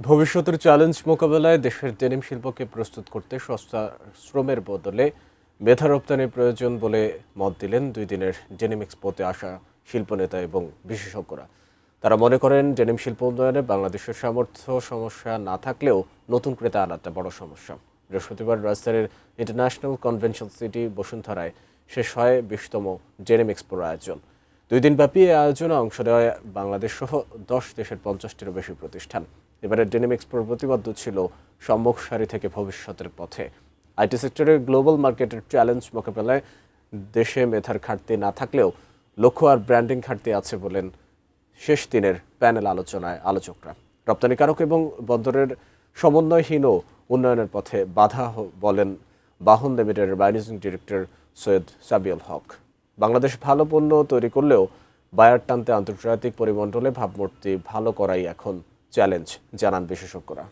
ভবিষ্যতের চ্যালেঞ্জ মোকাবেলায় দেশের ডেনিম শিল্পকে প্রস্তুত করতে সস্তা শ্রমের বদলে মেধা রপ্তানির প্রয়োজন বলে মত দিলেন 2 দিনের ডেনিম এক্সপোতে আসা শিল্পনেতা এবং বিশেষজ্ঞরা। তারা মনে করেন ডেনিম শিল্প উন্নয়নে বাংলাদেশের সামর্থ্য সমস্যা না থাকলেও নতুন ক্রেতা আনাটা বড় সমস্যা। বৃহস্পতিবার রাজধানীর ইন্টারন্যাশনাল কনভেনশন সিটি বসুন্ধরায় শেষ হয় 20তম ডেনিম এক্সপোর আয়োজন। 2 দিনব্যাপী এই আয়োজনে অংশ নেয় বাংলাদেশ সহ 10 দেশের 50টিরও বেশি প্রতিষ্ঠান। এবারে ডেনিম এক্সপোর প্রতিপাদ্য ছিল সম্মুখ সারি থেকে ভবিষ্যতের পথে। আইটি সেক্টরের গ্লোবাল মার্কেটের চ্যালেঞ্জ মোকাবেলায় দেশে মেধার ঘাটতি না থাকলেও লক্ষ্য আর ব্র্যান্ডিং ঘাটতি আছে বলেন শেষ দিনের প্যানেল আলোচনায় আলোচকরা। রপ্তানিকারক এবং বন্দরের সমন্বয়হীন উন্নয়নের পথে বাধা বলেন বাহন লিমিটেডের ম্যানেজিং ডিরেক্টর সৈয়দ সাবিউল হক। বাংলাদেশ ভালো পণ্য তৈরি করলেও বায়ার টানতে আন্তর্জাতিক পরিমণ্ডলে ভাবমূর্তি ভালো করাই এখন চ্যালেঞ্জ, জানান বিশেষজ্ঞরা।